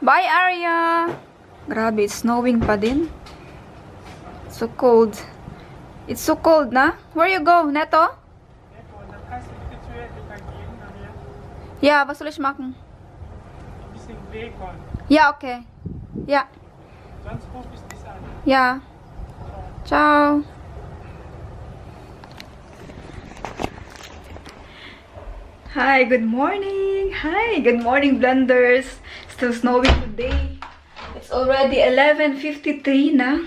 Bye, Arya! Grabe, it's snowing pa din. So cold. It's so cold na. Where you go, Neto? Ja, was soll ich machen? Ein bisschen Bacon. Ja, okay. Ja. Sonst rufe ich dich an. Ja. Ciao. Hi, good morning. Hi, good morning, blenders. Still snowing today. It's already 11:53 na.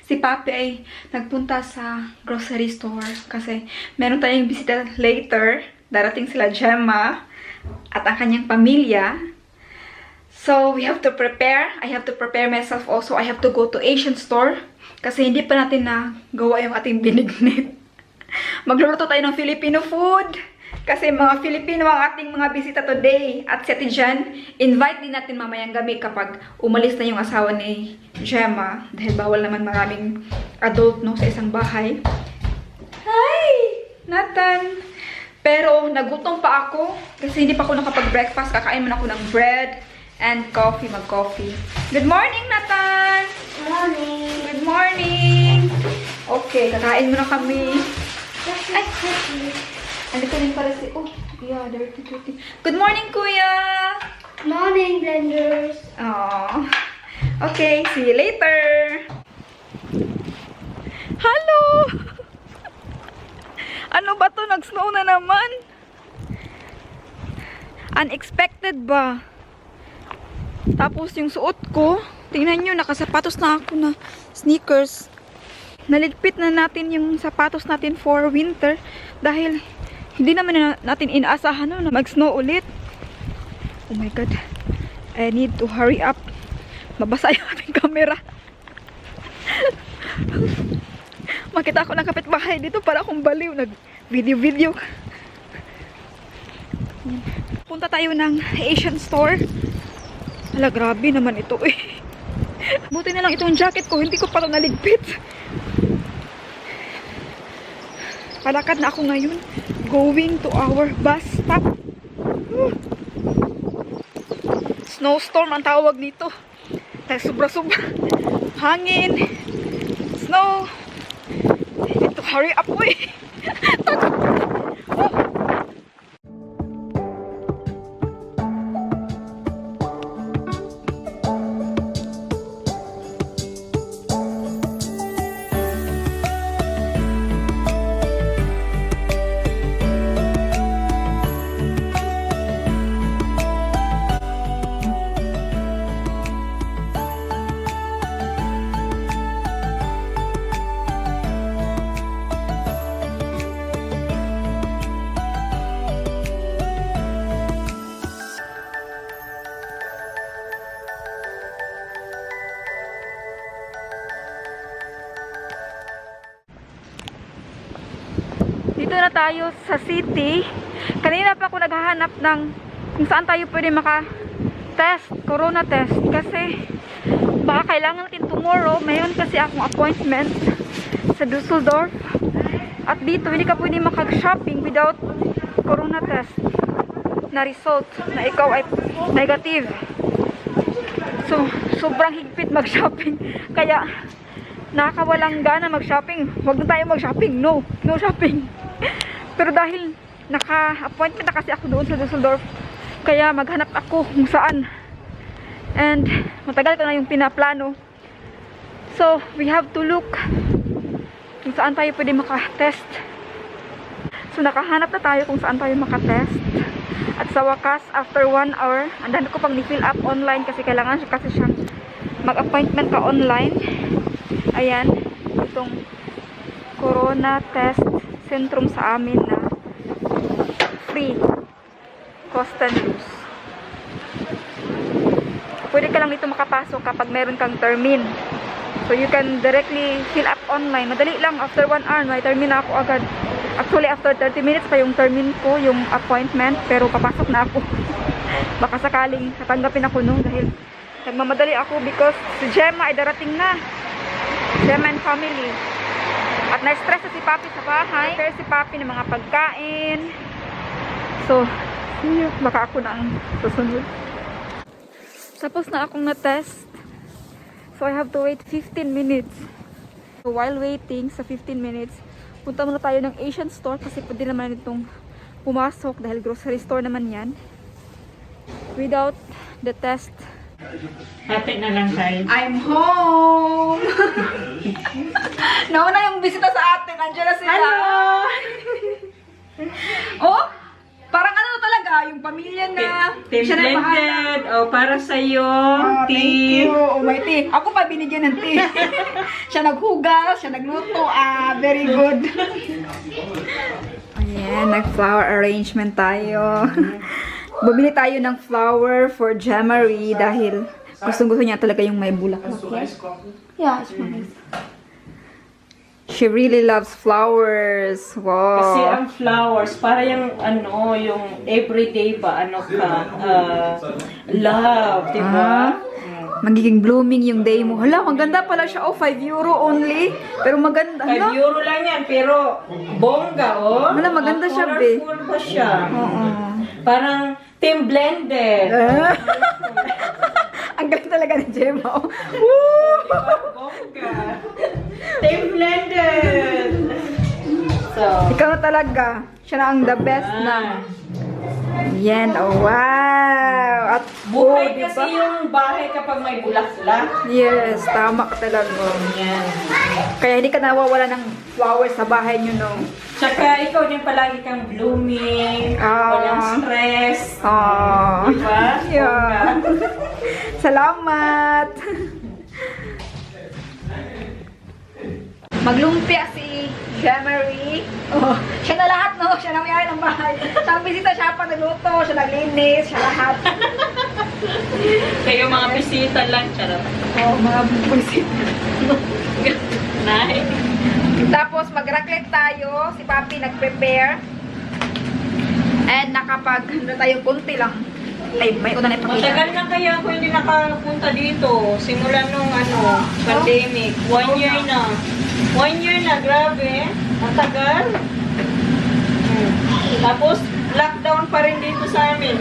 Si Papi ay nagpunta sa grocery store kasi meron tayong bisita later. Darating sila Gemma at ang kanyang pamilya. So, we have to prepare. I have to prepare myself also. I have to go to Asian store kasi hindi pa natin nagawa yung ating binignit. Magluluto tayo ng Filipino food. Kasi mga Filipino ang ating mga bisita today. At si Ate Jan, invite din natin mamayang gabi kapag umalis na yung asawa ni Gemma. Dahil bawal naman maraming adult no, sa isang bahay. Hi! Nathan! Pero nagutom pa ako kasi hindi pa ako nakapag-breakfast. Kakain man ako ng bread and coffee, mag-coffee. Good morning, Nathan! Good morning. Good morning! Okay, kakain muna kami. Ay! Andito rin pala si... Oh, yeah, dirty. Good morning, Kuya! Morning, blenders. Oh. Okay, see you later! Hello! Ano ba to? Nag-snow na naman? Unexpected ba? Tapos yung suot ko, tingnan nyo, nakasapatos na ako na sneakers. Naligpit na natin yung sapatos natin for winter dahil hindi naman natin inaasahan na mag-snow ulit. Oh my God. I need to hurry up. Mabasa yung ating camera. Makita ko ng kapitbahay dito para akong baliw. Nag-video. Punta tayo ng Asian store. Hala, grabe naman ito eh. Buti na lang itong jacket ko. Hindi ko pa ito naligpit. Palakad na ako ngayon. Going to our bus stop. Snowstorm ang tawag nito. Dahil sobra-sobra. Hangin. Snow. I need to hurry up, boy. Dito na tayo sa city. Kanina pa ako naghahanap ng kung saan tayo pwede maka-test, corona test. Kasi baka kailangan natin tomorrow. Mayroon kasi akong appointment sa Dusseldorf. At dito hindi ka pwede makag-shopping without corona test na result na ikaw ay negative. So, sobrang higpit mag-shopping. Kaya nakakawalang gana mag-shopping. Huwag na tayo mag-shopping. No shopping. Pero dahil naka-appointment na kasi ako doon sa Dusseldorf, kaya maghanap ako kung saan. And matagal ko na yung pinaplano. So, we have to look kung saan tayo pwede maka-test. So, nakahanap na tayo kung saan tayo maka-test. At sa wakas, after 1 hour, andan ko pang ni-fill up online kasi kailangan kasi siyang mag-appointment ka online. Ayan, itong corona test sentrum sa amin na free cost and use. Pwede ka lang dito makapasok kapag meron kang termin. So you can directly fill up online. Madali lang, after 1 hour may termin na ako agad. Actually after 30 minutes pa yung termin ko, yung appointment, pero papasok na ako. Baka sakaling natanggapin ako no dahil nagmamadali ako because si Gemma ay darating na. Gemma and family. At na-stress na si Papi sa bahay. Pero si Papi ng mga pagkain. So, baka ako na ang susunod. Tapos na akong na-test. So, I have to wait 15 minutes. So, while waiting sa 15 minutes, punta muna tayo ng Asian store kasi pwede naman itong pumasok dahil grocery store naman yan. Without the test. Hati na lang tayo. I'm home! Nauna yung bisita sa atin. Nandiyan na sila. Hello! Oh! Parang ano talaga, yung pamilya na. Team siya na bahala. blended. O, para sa'yo. Thank Tea. you. Oh, may tea. Ako pa binigyan ng tea. Siya naghugas, siya nagluto. Very good. Ayan, nag-flower arrangement tayo. Bumili tayo ng flower for Jamari dahil gustong-gusto niya talaga yung may bulaklak. Yeah, it's nice. She really loves flowers. Wow. Kasi ang flowers, para yung ano, yung everyday ba, ano ka, love, di ba? Magiging blooming yung day mo. Hala, maganda pala siya. Oh, 5 euro only. Pero maganda. 5 Hala. euro lang yan, pero bongga, oh. Wala, maganda siya, be. Colorful pa siya. Oo. Parang team blended. Ang galing talaga ni Gemma. Oh. Bongga. Team blended. So, Ikaw na talaga. Siya na ang the best na. Yan. Oh, wow. At buhay diba? kasi yung bahay kapag may bulaklak. Yes, tama ka talaga. Yan. Kaya hindi ka nawawala ng flowers sa bahay nyo, no? Tsaka ikaw din palagi kang blooming, walang stress. Oh. Diba? Yeah. Salamat. Maglumpia si Jamari. Oh, siya na lahat, no? Siya na may-ari ng bahay. Siya ang bisita, siya pa nagluto, siya naglinis, siya lahat. Kayo mga bisita lang, charot. Oh, mga bisita. Nice. Tapos mag-raclette tayo. Si Papi nag-prepare. And nakapag, ano tayo, kunti lang. Ay, may una na ipakita. Matagal na kaya ako hindi nakapunta dito. Simula nung ano, pandemic. 1 year na. 1 year na, grabe. Ang tagal. Tapos, lockdown pa rin dito sa amin.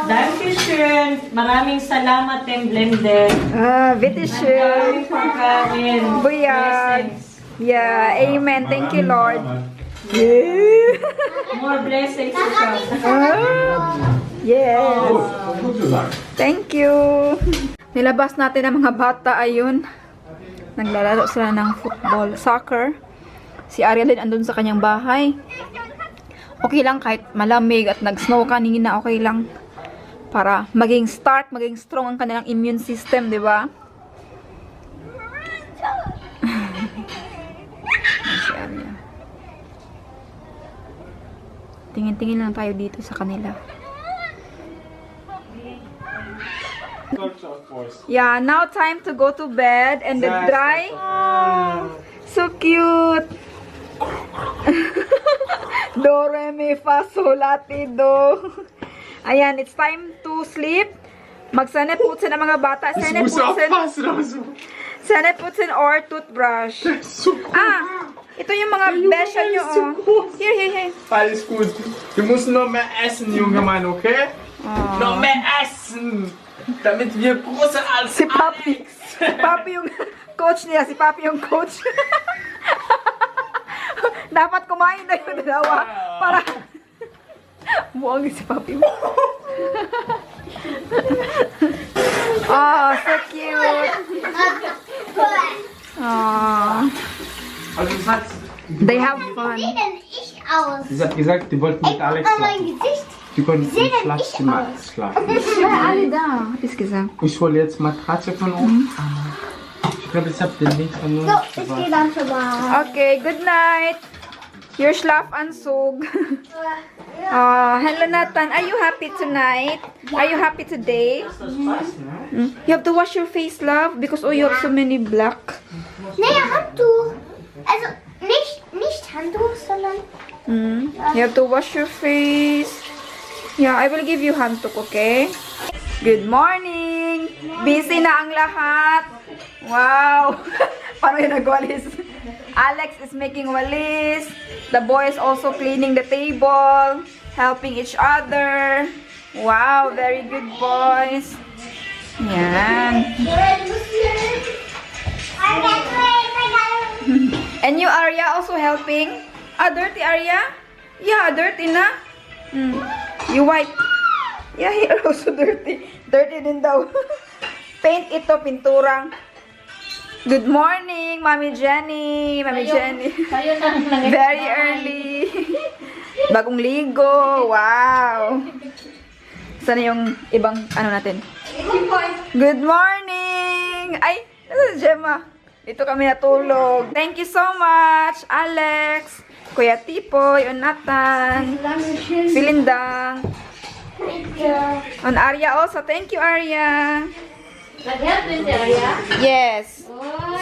Dankeschön. Maraming salamat, Team Blended. Bitteschön. Maraming pagkain. Buyag. Blessings. Yeah, amen. Thank you, Lord. More blessings to come. Yes. Thank you. Nilabas natin ang mga bata, ayun. Naglalaro sila ng football, soccer. Si Ariel din andun sa kanyang bahay. Okay lang kahit malamig at nag-snow kanina, okay lang. Para maging strong ang kanilang immune system, di ba? Si Ariel. Tingin-tingin lang tayo dito sa kanila. Of course. Yeah, now time to go to bed and the dry. So cute. Do, re, mi, fa, sol, la, ti, do. Ayan, it's time to sleep. Magsaneputsin ang mga bata. Saneputsin or toothbrush. Ah, ito yung mga besya nyo, oh. Here. Alles gut. Du musst noch mehr essen, junger Mann, okay? Oh. Noch mehr essen! Damit wir größer als Si Papi. Si Papi yung coach niya. Si Papi yung coach. Dapat kumain na yung dalawa. Para... Buwang si Papi. Oh, so cute. Oh, Also, Schatz, they have fun. Wie denn ich aus? sie hat gesagt, die wollten mit Alex Guck mal mein schlafen. Gesicht. Die konnten Wie denn im Schlafzimmer schlafen. Alle da. Hat es gesagt. Ich hole jetzt Matratze von oben. Ich glaube, ich habe den Weg von nur. So, ich gehe dann schon mal. Okay, good night. Your Schlafanzug. Hello Nathan, are you happy tonight? Are you happy today? You have to wash your face, love, because oh, you have so many black. Nee, Handtuch. Also, nicht Handtuch, sondern... You have to wash your face. Yeah, I will give you handtuk, okay? Good morning! Busy na ang lahat. Wow! Paano yung nagwalis? Alex is making walis. The boys also cleaning the table, helping each other. Wow, very good boys. Yan. And you, Arya, also helping? Ah, dirty, Arya? Yeah, dirty na. You wipe. Yeah, here also dirty. Dirty din daw. Paint ito, pinturang. Good morning, Mami Jenny. Mami Jenny. Very early. Bagong ligo. Wow. Sana yung ibang ano natin? Good morning. Ay, nasa si Gemma. Dito kami natulog. Thank you so much, Alex, Kuya Tipoy, on Nathan, Pilindang, on Arya also. Thank you, Arya. Nag-help din si Arya? Yes.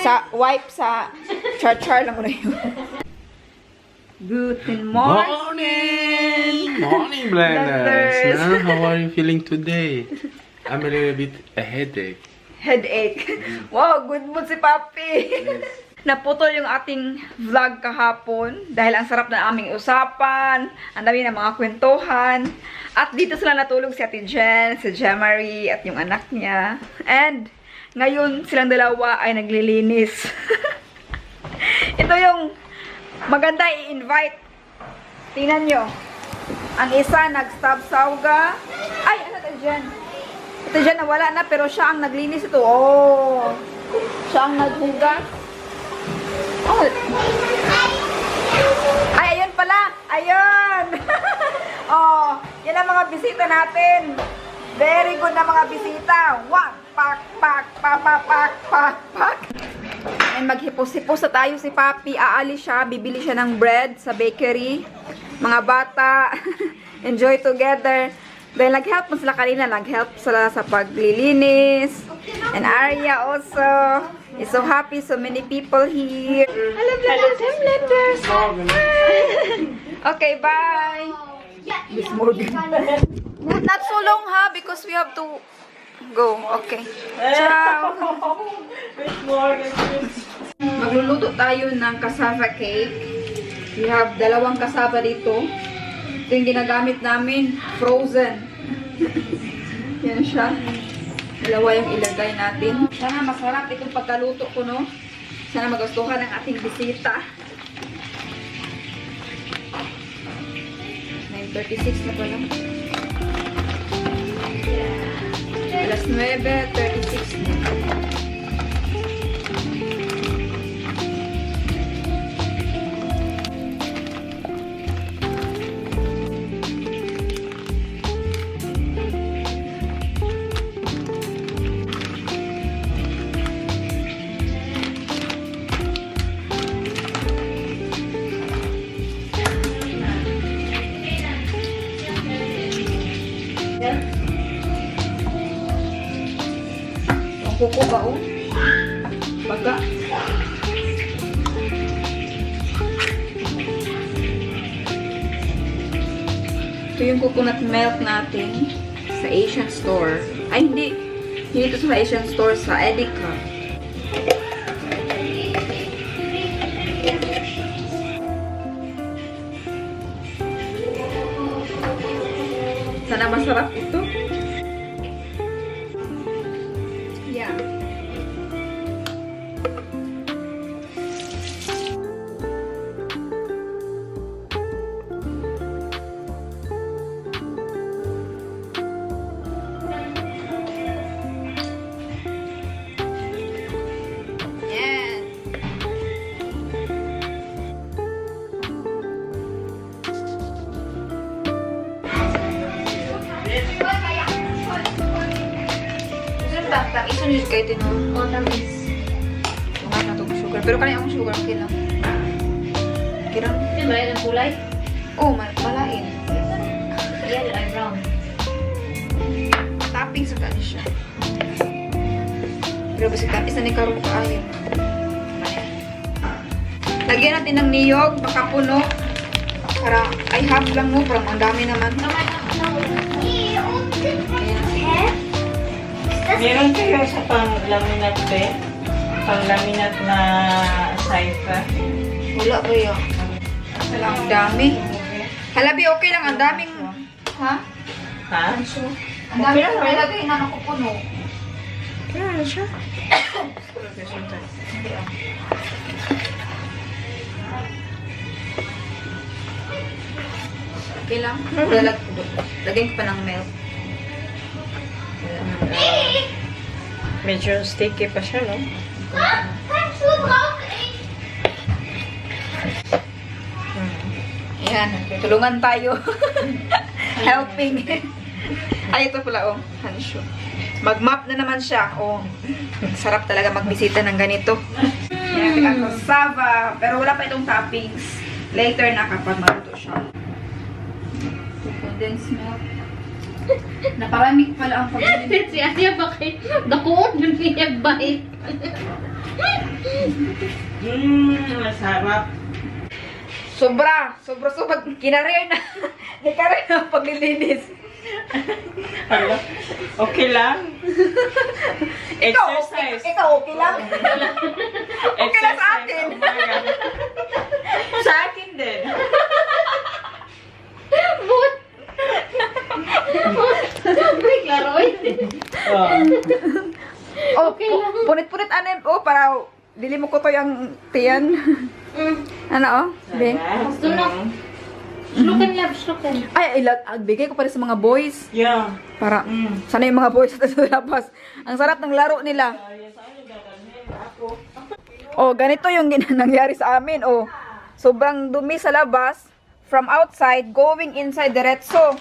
Sa wipe sa char-char lang muna yun. Good morning. Morning, Blenders. Blenders. Now, how are you feeling today? I'm a little bit a headache. Headache. Wow, good mood si Papi. Naputol yung ating vlog kahapon dahil ang sarap na aming usapan, ang dami ng mga kwentuhan. At dito sila natulog si Ate Jen, si Jemarie at yung anak niya. And ngayon silang dalawa ay naglilinis. Ito yung maganda i-invite. Tingnan nyo. Ang isa nag-stab sauga. Ay, ano Ate Jen? Ate Jen nawala na pero siya ang naglinis ito. Oh. Siya ang naghugas. Oh. Ay, ayun pala. Ayun. Oh, yan ang mga bisita natin. Very good na mga bisita. One, pak, pak, pak, pak, pak, pak, pak. And maghipos-hipos na tayo si Papi. Aalis siya, bibili siya ng bread sa bakery. Mga bata, enjoy together. Dahil nag-help mo sila kanina, nag-help sila sa paglilinis. And Arya also is so happy, so many people here. Hello, Blenders. Okay, bye. This morning. Not so long ha, because we have to go. Okay. Ciao. Magluluto tayo ng cassava cake. We have dalawang cassava dito. Ito yung ginagamit namin. Frozen. Yan siya. Dalawa yung ilagay natin. Sana masarap itong pagkaluto ko, no? Sana magustuhan ng ating bisita. 9:36 na pala. Alas 9:36 na. Ang kuko ba oh? Baga. Ito yung coconut milk natin sa Asian store. Ay, hindi. Hindi ito sa Asian store, sa Edeka. Sana masarap ito. Yeah. Yes. Tak isunod kayo din mo. Oh, tamis. Wala na itong sugar. Pero kanina akong sugar, okay lang. Okay lang. Ito ba yung kulay? Oh, malain. Yellow and brown. Topping sa kanin siya. Pero basta tamis na ni Karo kaayo. Lagyan natin ng niyog, baka puno. Para, ay half lang mo, parang ang dami naman. Meron kayo sa pang-laminate be? Pang-laminate na cipher? Wala ba yun? Ang dami. Halabi, okay lang. Ang daming... Ha? Ha? Ang dami Okay lang, na right? nilagay na nakupuno. Kaya na siya. Okay lang. Lagyan ko pa ng milk. Medyo sticky pa siya, no? Ayan. Tulungan tayo. Helping. Ay, ito pala, oh. Hansyo. Mag-map na naman siya. Oh. Sarap talaga magbisita ng ganito. Ayan, ang cassava. Pero wala pa itong toppings. Later na kapag maluto siya. Condensed milk. Napalamig pala ang pag-ibig. Si Asia bakit? Dakuot yung pinag-bite. Masarap. Sobra. Sobra. Kinariyan na. Kinariyan na ang paglilinis. Hala, okay lang. Exercise. Ikaw okay lang? Okay lang sa atin. Oh my God. Sa akin din. But, break laroy. Oh. Oh, punit-punit anem. Oh, para dili mo ko to yung tiyan. Ano oh? Be? Gusto na. Slukan love, slukan. Ay, bigay ko pa rin sa mga boys. Yeah. Para, sana yung mga boys sa labas. Ang sarap ng laro nila. Oh, ganito yung nangyari sa amin. Oh, sobrang dumi sa labas. From outside, going inside diretso.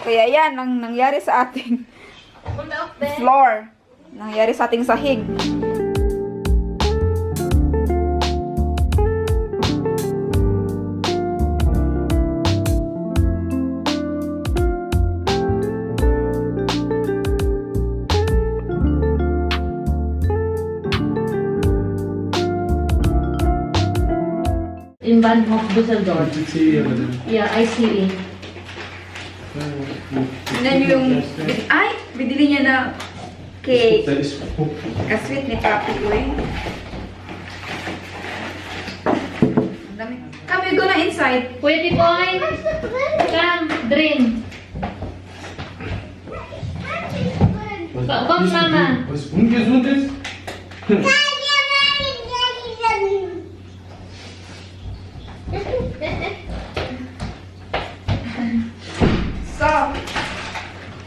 Kaya yan, ang nangyari sa ating floor. Nangyari sa ating sahig. In Bahnhof Düsseldorf. Yeah, I see it. Tignan nyo yung... Ay! Bidili niya na cake. Kasweet ni Papi ko eh. Ang dami. Come, we go na inside. Pwede boy. Come, drink. Come, mama. Was ungesund ist? So,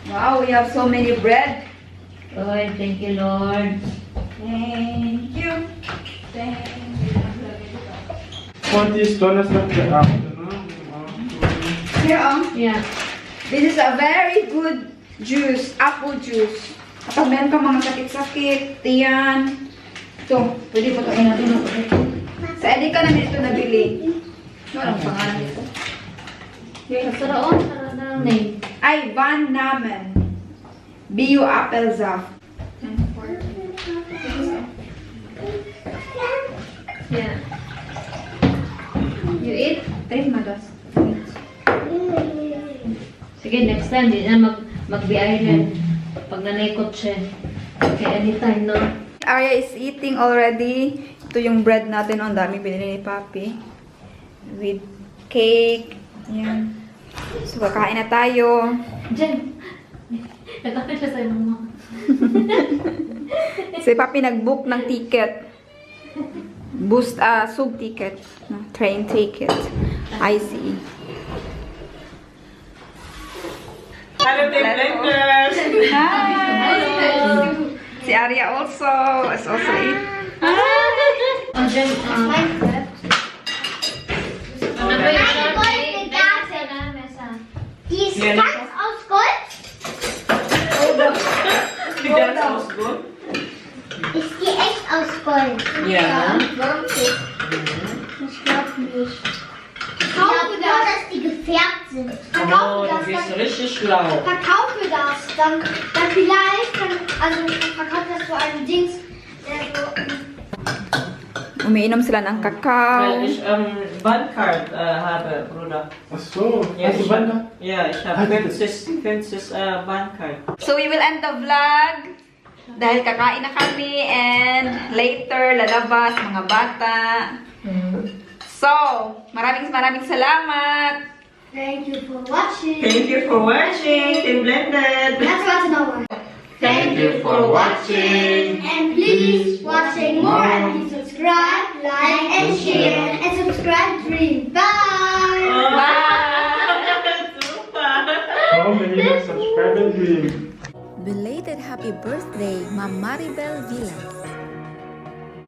wow, we have so many bread. Lord, thank you, Lord. Thank you. Thank you. Want these donuts of the afternoon? Here, Yeah. this is a very good juice, apple juice. Kapag meron ka mga sakit-sakit, tiyan, ito, pwede mo ito natin. Sa Edeka namin ito nabili. Ano ang pangalan nito? Saraon, saraon name. Ay, Van Namen. Bio Apple Zaf. Yeah. You eat? Try madas. Sige, next time, di na mag-biyahe rin. Pag nanikot siya. Okay, anytime, no? Arya is eating already. Ito yung bread natin. Ang dami binili ni Papi. With cake. Yan. So, kakain na tayo. Jen! Nagkakit siya sa'yo mo. Si Papi nag-book ng ticket. Sub ticket. No, train ticket. ICE. Hello, Team Blenders! Hi! Si Arya also is also eat. Oh, Jen, ano ba yung Gold gegessen. Die ist Ja, ganz aus Gold. Die ganz aus Gold? Ist die echt aus Gold? Ja. Wirklich? Ich glaube nicht. Verkaufe das, dass die gefärbt sind. Oh, Verkaufe du das, bist dann richtig schlau. verkaufe das, dann vielleicht, also verkaufe das so ein Dings, der so, Umiinom sila ng kakao. Weil ich Bahncard habe, Bruder. Ach so, Ja, also ich wann hab, ja, ich habe Fences Bahncard. So we will end the vlog. Dahil kakain na kami and later lalabas mga bata. So, maraming salamat. thank you for watching. Thank you for watching, Team Blended. That's what's nochmal. Thank you for watching. And please watching more and please subscribe, like and share and subscribe Dream. Bye! Super. How many subscribers do you? Belated happy birthday, Ma'am Maribel Villas.